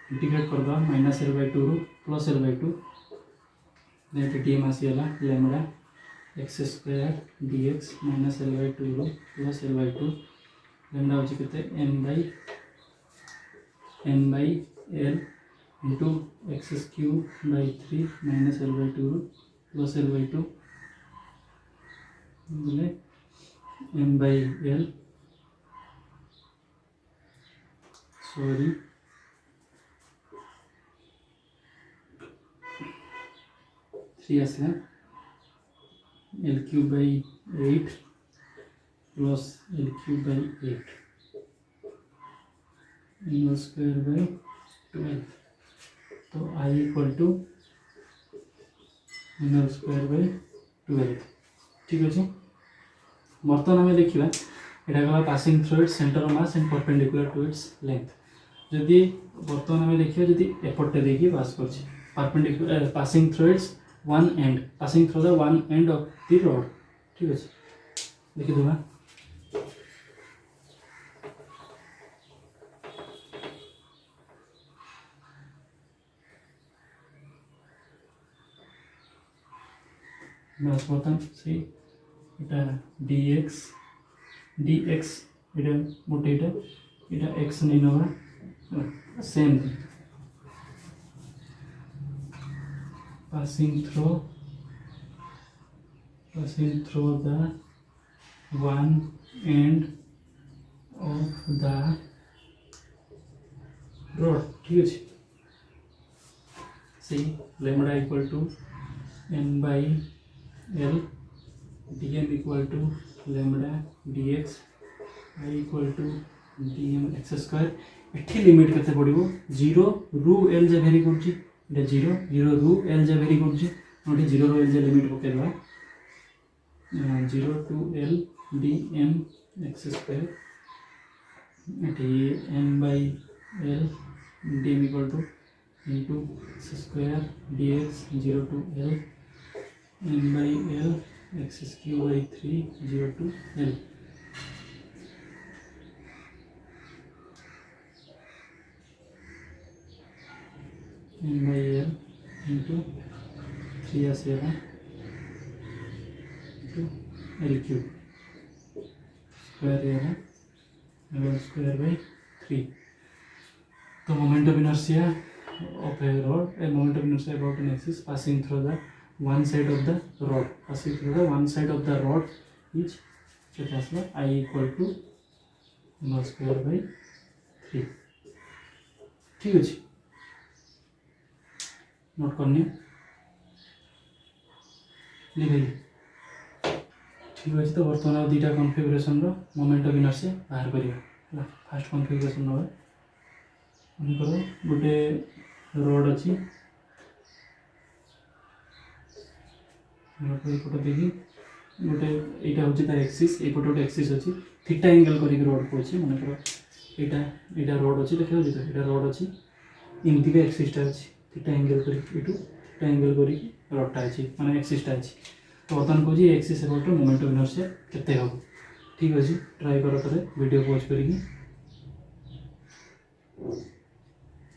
integrate करदा माइनस एल बाय टू रू plus L by two D M आसीगला lambda X square D X minus L by two रू plus L by two lambda होची केते N by L into X cube by 3 minus L by two रू plus L by two बोले M by L sorry 3 3 आसला L cube by 8 plus L cube by 8 inverse square by 12 तो I equal to inverse square by 12 ठीक अच्छे। बर्तमान आम देखा यहाँ गला passing through its centre of mass and perpendicular to its length जदि बर्तमान आम देखिए जदि एपटे देखिए पास कर perpendicular passing through its one end passing through the one end of the rod ठीक अच्छे देखी देवा बर्तमान से dx dx इटा गोटे इटा x नहीं नवा same passing through the one end of the rod ठीक है see lambda equal to n by l dm equal to lambda dx I equal to dm x square एठी लिमिट केते पड़िबो 0 रु l जे वेरी करछि इटा 0 0 रु l जे वेरी करछि नोटी 0 रु l जे लिमिट पकेलवा 0 to l dm x square एठी n by l dm equal to into x square dx 0 to l n by l x cube by 3 0 to l n by l into 3 आसेगा into l cube square है l square by 3 तो moment of inertia of a rod a moment of inertia about an axis passing through the one side of the rod passing through the one side of the rod is I equal to l square by 3 ठीक है note करनी लिख ठीक अच्छे। तो बर्तमान दुईटा configuration moment of inertia बाहर करिया फास्ट कन्फिगरेशन नवा मनकर गोटे रोड अच्छी एपट देखी गोटे यहाँ हूँ तार एक्सीस एपटे गोटे एक्सीस अच्छी थीटा एंगल करके रोड को अच्छी मनकर यहाँ रोड अच्छी देखा तो यहाँ रोड अच्छी इमती भी एक्सीसटा अच्छी थीटा एंगल कर थीटा एंगल कर रडटा अच्छी माने एक्सीसटा अच्छी तो बर्तमान कौन axis road moment of inertia केते हम ठीक अच्छे ट्राई कर वीडियो पॉज कर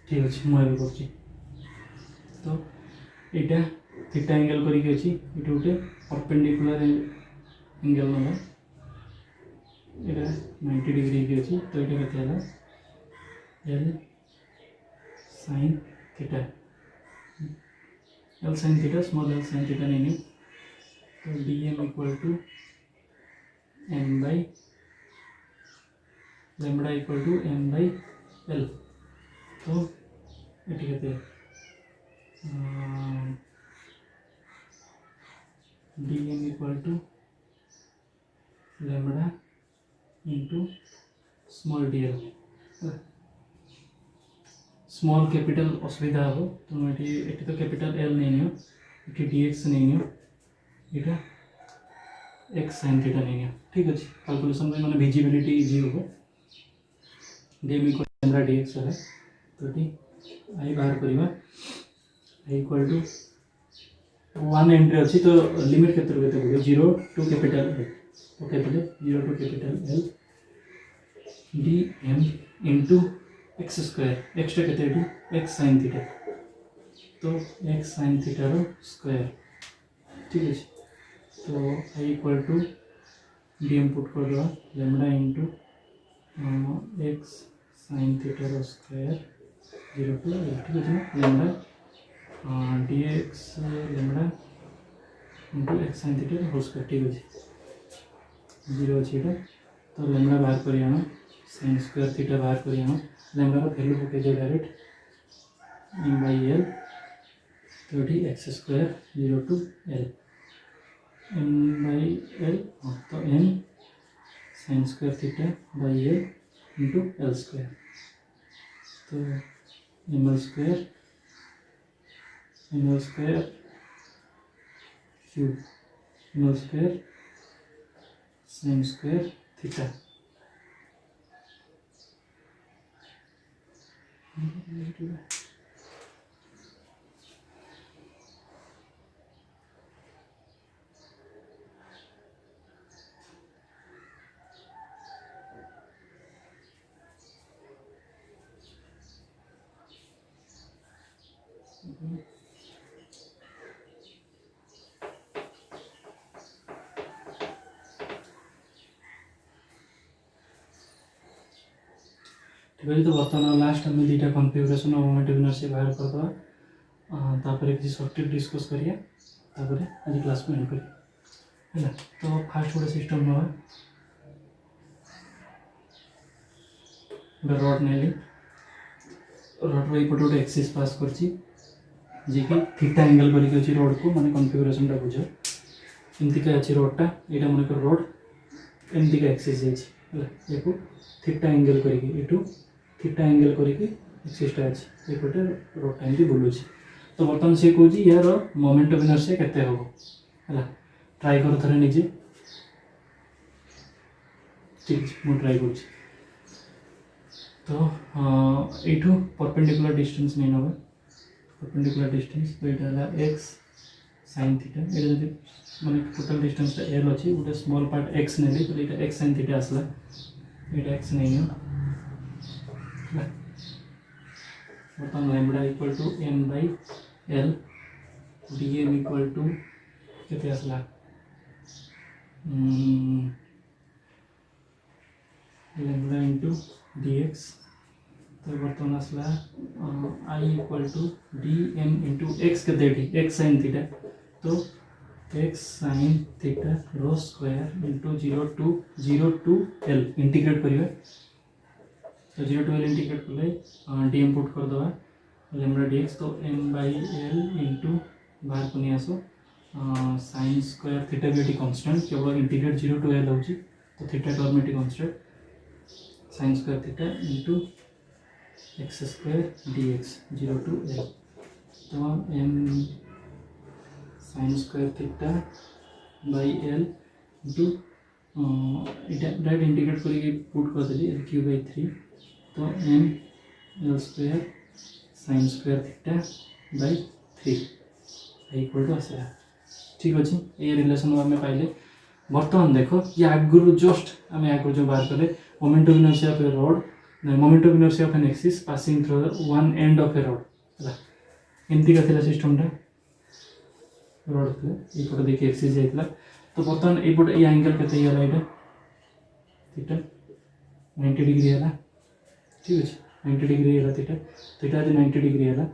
ठीक अच्छे मुझे कर तो यहाँ थीटा एंगल करके अच्छी ये गोटे परपेंडिकुलर एंगल ना यहाँ 90 डिग्री की अच्छी तो ये के l sine theta l sine theta small l sine theta नहीं तो dm equal to m by lambda equal to m by l तो ये कहते हैं dm equal to lambda into small dl small capital असुविधा हम तुम ये तो कैपिटल एल नहीं नियो ये dx नहीं नियो यहाँ x sin थीटा नहीं नियो ठीक अच्छे कैलकुलेशन में मैंने विजिबिलिटी इजी हो dm इक्वल लैम्बडा dx है तो ये आई बाहर करवा I equal to one entry अच्छी तो लिमिट केते पड़े 0 to capital L okay 0 to capital L dm into x square extra केते एक्स साइन थीटा तो एक्स साइन थीटा रो स्क्वायर ठीक है तो I equal to DM put कर दो lambda into x sine theta row square 0 to ठीक है lambda dx lambda into x sine theta रो square ठीक है 0 अच्छे तो लैम्बडा बाहर कर साइन स्क्वायर थीटा बाहर कर लैम्बडा वैल्यू पकईदे डायरेक्ट m बाई l तो तो ये X square 0 to L N by L तो N sine square theta by L into L square तो M L square cube M L square sine square theta ठीक है। तो बर्तमान लास्ट आम दुटा कन्फिगरेशन मोमेंट ऑफ इनर्शिया बाहर करदे तापर किसी सर्ट ट्रिक डिस्कस करिया तापर आज क्लास को एंड करिया है। तो फास्ट गोटे सिस्टम ना गोटे रड नेली रड रईपटे गोटे एक्सिस पास कर जी कि थीटा एंगल करके अच्छी रड को माने कन्फिगरेशन टा बुझ एमतीका अच्छी रडटा यहाँ मन कर रड एमतीका एक्सिस जाइए को थीटा एंगल करके थीटा एंगल करके एक्सिसटा अच्छी एपटे रडटा एमती बुलूँ। तो बर्तमान सी कौन यार मोमेंट ऑफ इनर्शिया केते हम है ट्राई कर थे निजे ठीक है ट्राई कर तो यू परपेंडिकुलर डिस्टेंस नहीं नवा परपेंडिकुलर डिस्टेंस तो यहाँ एक्स साइन थीटा ये जब माने टोटल डिस्टेंस एल अच्छी गोटे स्मॉल पार्ट एक्स नेली तो यहाँ एक्स साइन थीटा आसला ये एक्स नहीं बर्तमान lambda equal to N by L D M equal to के आसला लैम्बडा इंटू डी एक्स तो बर्तमान आसला I equal to D M into X के एक्स साइन थीटा तो x sine theta row square into 0 to L integrate करिए तो 0 to L integrate कले डी एम पुट कर दवा लैम्बडा डी एक्स तो एम बाई एल इंटू बाहर को नहीं आसो साइन स्क्वायर थीटा भी ये कन्स्टांट केवल इंटीग्रेट 0 टू एल होची तो थीटा टर्म ये constant sine square theta into x square D X 0 to L तो M sine square theta by L into direct integrate करके पुट कर देली क्यू बाई 3 तो M L square sine square theta by 3 equal to आसला ठीक अच्छे ये relation आम पाइले। बर्तमान देख ये आगुरी जस्ट आम आगुरी जो बाहर कले moment of inertia of a rod moment of inertia of an axis passing through one end of a rod है एमती का सिस्टमटा रड थे ये देखिए एक्सिस जाइला तो बर्तमान ये ये एंगल के यहाँ थीटा 90 डिग्री है ठीक अच्छे 90 डिग्री है थीटा थीटा यदि 90 डिग्री है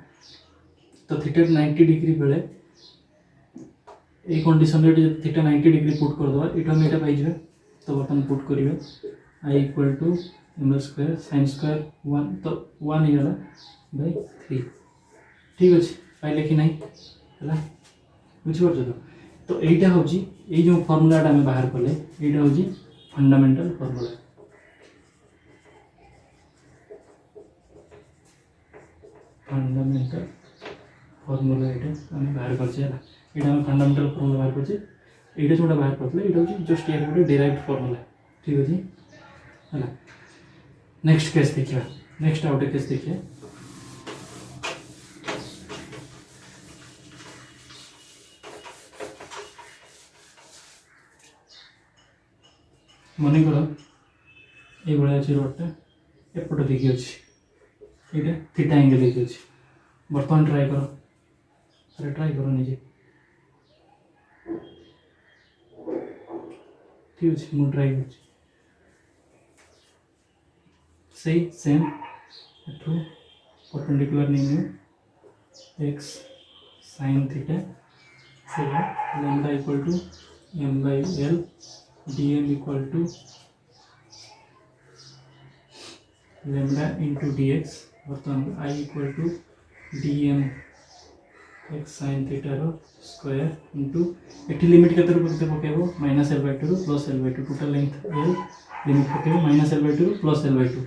तो थीटा 90 डिग्री बेले ये कंडीशन थीटा 90 डिग्री पुट करदे ये आम यहाँ पाइबे तो बर्तमान पुट करेंगे I equal to M L square sine square 1 तो 1 होगा बाई 3 ठीक अच्छे पाइले कि नहीं है बुझीपार तो यहाँ हूँ ये जो फर्मूलाटा आम बाहर कले यहाँ हूँ फंडामेंटल फर्मूला फंडामेंटल फर्मूला यहाँ आम बाहर करछे यहाँ आम फंडामेंटल फर्मूला बाहर करछे यहाँ जो बाहर करते यहाँ हूँ जस्ट यार गोटे डेराइव्ड फर्मूला ठीक अच्छे है। नेक्स्ट केस देखिए नेक्स्ट आउट केस देखिए मन कर ये अच्छी रडटा एपटे देखिए अच्छी ये थीटा एंगल देखिए अच्छी बर्तमान ट्राई कर अरे ट्राई कर निजे ठीक अच्छे मुझे ट्राई कर सही सेम एठू परपेंडिकुलर नहीं एक्स साइन थीटा से lambda equal to m by l dm equal to lambda into dx बर्तमान I equal to dm X sine theta row square into एटी लिमिट केते रो केते पकेबो माइनस एल बाय टू रो plus L by two total length L limit पकेबो minus L by two रो plus L by two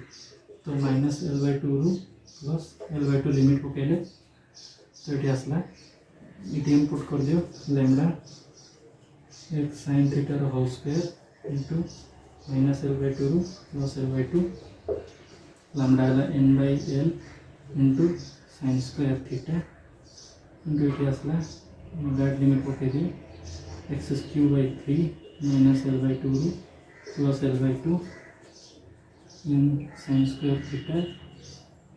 तो minus L by two रो plus L by two limit पकेले तो ये आसला ये पुट कर दियो लैम्डा एक्स साइन थीटा रो whole square into minus L by two रो plus L by two lambda N by L into sine square theta into ये आसला दैट लिमिट पके दी X cube by 3 minus L by two plus L by two in sine square theta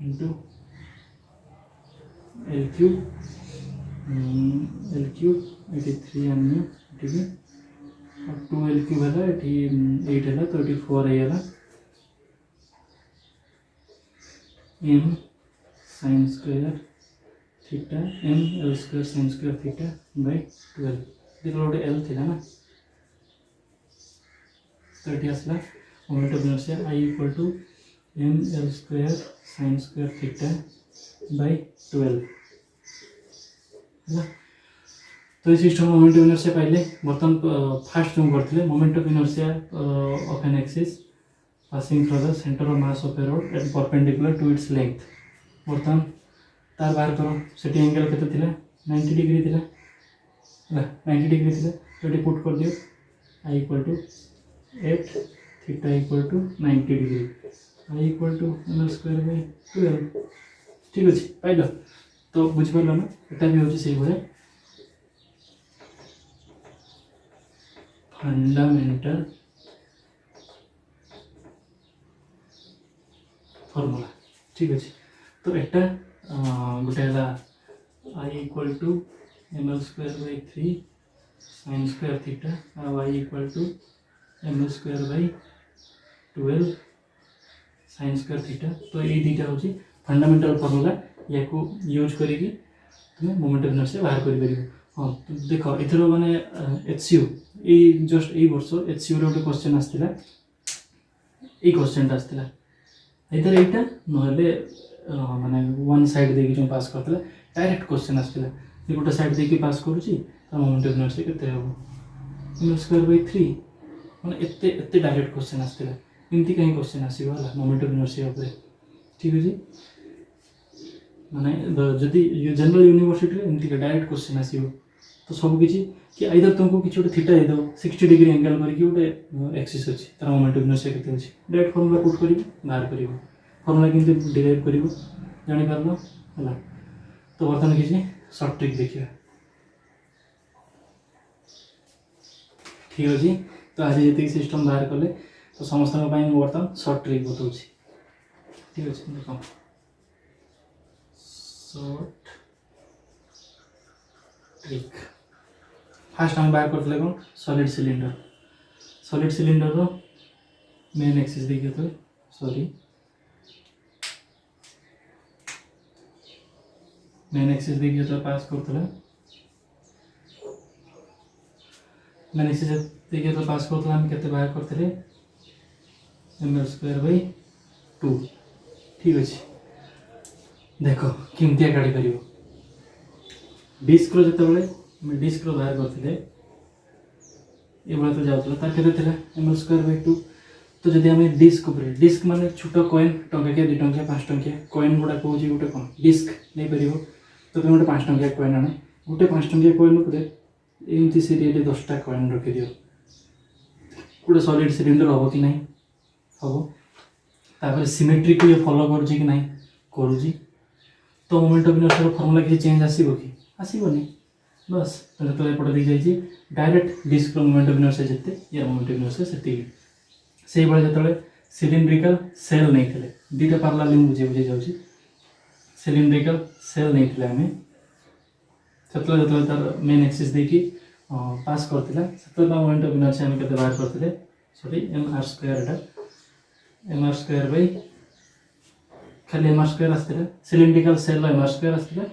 into L cube 83 आनी ये और 2 L cube है ये 8 है तो ये 4 है m sine square theta m L square sine square theta by 12 ये गोटे एल थी ना तो ये आसला moment of inertia I equal to M L square sine square theta by 12 है तो ये सिस्टम मोमेंट ऑफ इनर्शिया पाइले बर्तमान फास्ट जो करते moment of inertia of an axis passing through the centre of mass of a rod at perpendicular to its length बर्तमान तार बाहर करो सेटी एंगल केते थिला 90 डिग्री थिला ना 90 डिग्री थिला तो ये पुट कर दियो I equal to 8 theta equal to 90 degree I equal to M square by 12 ठीक अछि पाइलो तो बुझ परलो ना एटा भी होची सेही भले फंडामेंटल फॉर्मूला ठीक अछि तो एटा गोटे I equal to M L square by 3 sine square theta और I equal to M L square by 12 sine square theta तो ये दुटा हूँ फंडामेंटल फॉर्मूला या यूज करके तुम मोमेंट ऑफ इनर्शिया बाहर कर हाँ तो देख एथर माने एचसीयू ये जस्ट ये वर्ष एचसीयू रे क्वेश्चन आसला ये क्वेश्चन आसला इधर एटा नहले माने वन साइड देखि जो पास करतला डायरेक्ट क्वेश्चन आसला ये गोटे साइड देखि पास करूची तो मोमेंट ऑफ इनर्शिया केते हो एम स्क्वायर बाय 3 माने एते एते डायरेक्ट क्वेश्चन आसला इनती कहीं क्वेश्चन आसीबो वाला मोमेंट ऑफ इनर्शिया ऊपर ठीक अछि माने जदी जनरल यूनिवर्सिटी इनती का डायरेक्ट क्वेश्चन आसीबो तो सब किछि कि आइदर तुमको किछि गोटे थीटा दे दो 60 डिग्री एंगल करके गोटे एक्सिस अछि तार मोमेंट ऑफ इनर्शिया केते अछि डायरेक्ट फार्मूला पुट करिवो बाहर करिवो फार्मूला किंतु डिराइव करिवो जानि पारलो हला तो वर्तमान किछि शॉर्ट ट्रिक देखिबा ठीक अछि तो आज जति सिस्टम बाहर कले तो समस्त बर्तमान शॉर्ट ट्रिक बताऊँ ठीक अच्छे देख शॉर्ट ट्रिक फास्ट हम बाहर करते कौन सॉलिड सिलिंडर रो मेन एक्सिस देखिए तो सॉरी मेन एक्सिस देखिए तो पास करते मेन एक्सिस देखिए तो पास करते हम केते बाहर करते एम एल स्क्वायर बाय 2 ठीक अच्छे देख केमती काढ़ी पार डिस्क जो डिस्क बाहर करते ये तो जाऊला के एम एल स्क्वायर बाय 2 तो जब आम डिस्क माने छोट कॉइन टंकिया 2 टंकिया 5 टंकिया कॉइन गुड़ा कौन गोटे कौन डिस्क नहीं पार तो तुम गोटे 5 टंकिया कॉइन आने गोटे 5 टंकिया कॉइन एमती सीरीज 10टा कॉइन रखिद गोटे सॉलिड सिलिंडर हम कि नहीं हम तापर सिमेट्री को ये फॉलो कर कि नहीं करुँगी तो मोमेंट ऑफ इनर्शिया फॉर्मूला किसी चेंज आसो कि आसोनी बस तो जो एपटे दी जाइए direct disc moment of inertia जिते या मोमेंट ऑफ इनर्शिया से भाई जो सिलिंड्रिकल सेल नहीं थे दुटा पार्लाली बुझे बुझे जाऊँगी सिलिंड्रिकल सेल नहीं थे आम से जो तार मेन एक्सिस देखी पास करता से मोमेंट ऑफ इनर्शिया आम के बाहर करते sorry M are square by खाली एम आर स्क्वायर आसला cylindrical shell M are square आसला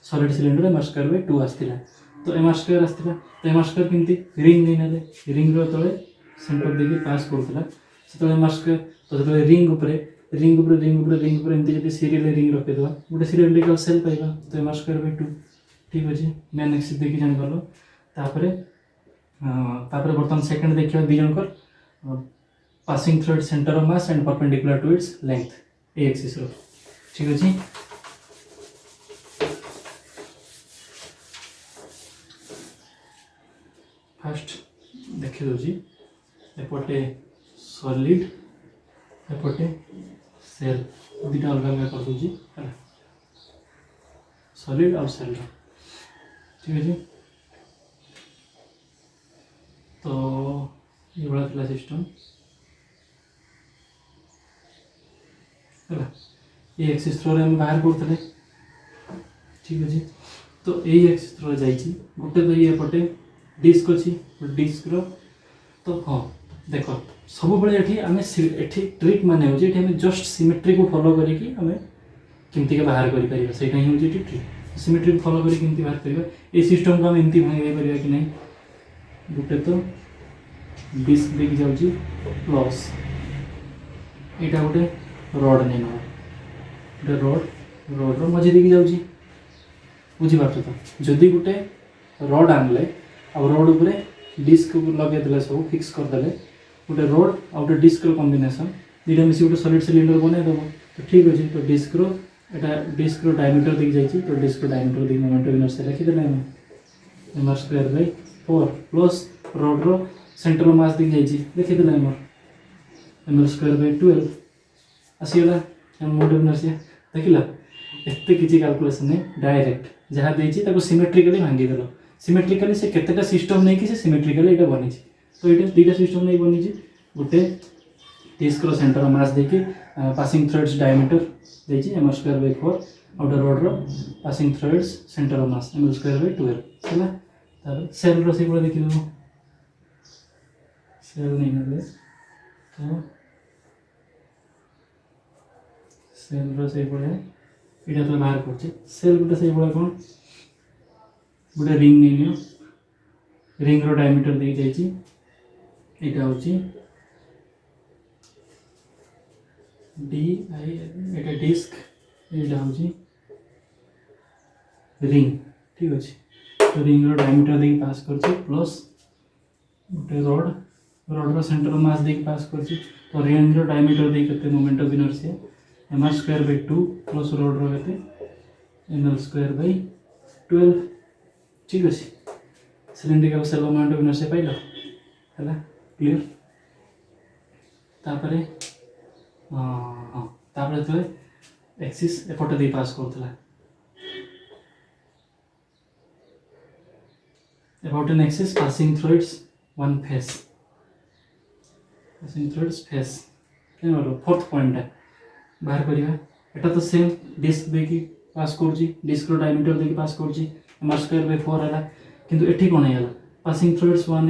solid cylinder M are square by 2 आसला तो एम आर स्क्वायर आसला तो एम आर स्क्वायर केमती रिंग नहीं ना रिंग रे सेंटर देखिए पास करता से एम आर स्क्वायर तो जो रिंग एमती सीरियल रिंग रखीद गोटे सिलिंड्रिकल सेल पाइबा तो एम आर स्क्वायर बाय 2 ठीक अच्छे मेन एक्सिस देखिए जापर बर्तमान सेकेंड देखिए दी जनकर passing through its centre of mass and perpendicular to its length ए एक्सिस रो ठीक अच्छे फास्ट देखी दूसरी एपटे सॉलिड एपटे सेल दुटा अलग अलग कर दूसरी है सॉलिड और सेल ठीक है तो ये बड़ा था सिस्टम है ये एक्सिस थ्रो हम बाहर करते ठीक अच्छे तो यही एक्सिस थ्रो जा गोटे तो ये पटे डिस्क अच्छी डिस्क रो तो हाँ देख सब बड़े आम ट्रिक मान हो जस्ट सिमेट्री को फॉलो करके आम केमती बाहर कर सही हूँ ट्रिक सिमेट्री को फॉलो करके बाहर करवा ये सिस्टम को आम एमती भांगी पार कि नहीं गोटे तो डिस्क देख जाऊँगी प्लस यहाँ गोटे रड नहीं ना गोटे रड्र मझे देकी जाऊँगी बुझीपार तो जदि गोटे रड आनले आ रड उपरे डिस्क लगे सब फिक्स करदे गोटे रड आ गोटे डिस्क कॉम्बिनेशन दुटा मिसी गोटे सॉलिड सिलिंडर बनईदेव तो ठीक अच्छे तो डिस्क डिस्क डायमीटर देखी जाइए तो डिस्क डायमीटर देखिए मोमेंट ऑफ इनर्शिया रखीदेला M are square by 4 plus rod centre mass देखी जाइए देखीदेला एम आर स्क्वायर बाय 12 आसीगला मोमेंट ऑफ इनर्शिया देखिला एते किसी कैलकुलेशन नहीं डायरेक्ट जहाँ देती सिमेट्रिकली भांगीदेल सिमेट्रिकली से केतेटा सिस्टम नहीं कि से सिमेट्रिकली ये बनी तो ये दुईटा सिस्टम नहीं बनी गोटे डिस्क सेंटर मास देखिए पासिंग थ्रेड्स डायमीटर देखिए M are square by 4 out rod passing through its centre mass M are square by 12 है सेल रे देखी देव सेल नहीं ना तो सेल रे ये तो बाहर कर सेल गोटे से कौन गोटे रिंग नहीं नियो रिंग रो डायमीटर देखी जाइए यहाँ हूँ डी आई एटा डिस्क यहाँ हूँ रिंग ठीक अच्छे तो रिंग रो डायमीटर देखिए पास कर प्लस गोटे रड्र सेंटर मास देखिए पास कर तो रिंग रो डायमीटर देखिए moment of inertia M are square by 2 plus rod के एम एल स्क्वायर बाय 12 ठीक अच्छे cylindrical shell moment of inertia पाइल है क्लियर तापरे हाँ तापरे तो एक्सिस एपटे दे पास करता about an axis passing through its one face passing through its face fourth point है बाहर करवा एटा तो सेम डिस्क देखिए पास कर डिस्क डायमीटर देखिए पास कर एम आर स्क्वायर बाय 4 है किंतु एठी कौन है passing through its one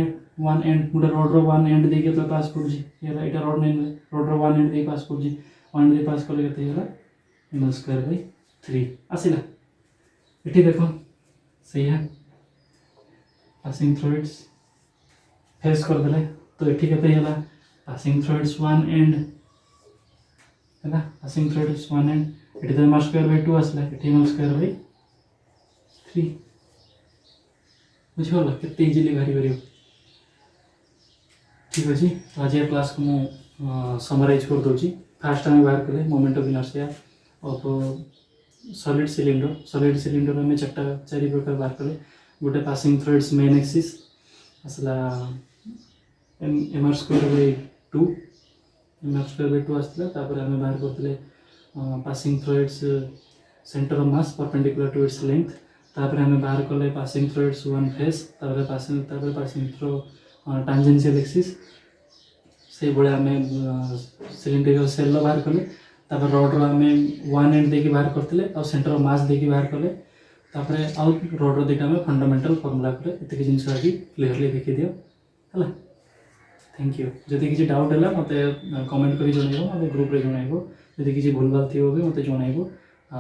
and गोटे रड्र वन एंड देखिए तो पास कर रड नहीं रड्र वन एंड देखिए पास कर वन एंड पास कले के एम एल स्क्वायर बाय 3 आसला ये देख सही है पासिंग थ्रू इट्स फेस करदे तो ये के passing through its one end है passing through its one end ये तो एम आर स्क्वायर बाय 2 आसला ये एम एल स्क्वायर बाय 3 बुझीगल के इजिली बाहरी पार ठीक अच्छे तो आज क्लास को मुझे समराइज कर दूसरी फास्ट आम बाहर कले moment of inertia of solid cylinder आम चार प्रकार बाहर कले गोटे passing through its main axis आसला एम आर स्क्वायर बाय 2 आसला आम बाहर करते passing through its centre of mass perpendicular to its length तापर आम बाहर कले passing through its one face passing through tangential axis से भाई आम सिलिंड्रिकल सेल बाहर कले रड्र आम वन एंड देखिए बाहर करते सेंटर ऑफ मास देखिए बाहर कले आउ रड्र दुटा आम फंडामेंटल फॉर्मूला कले ये जिन क्लीयरली देखी दियो है थैंक यू जदि किसी डाउट है मत कमेंट कर जनइब मत ग्रुप रे जनइब जदि किसी भूलभाल थी भी मत जनइब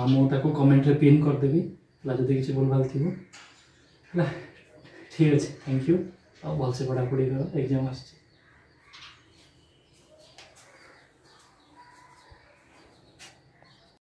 मुझे कमेंट रे पिन करदेवी जदि किसी भूलभाल थी ठीक अच्छे थैंक यू भलसे पढ़ापढ़ी कर एग्जाम आस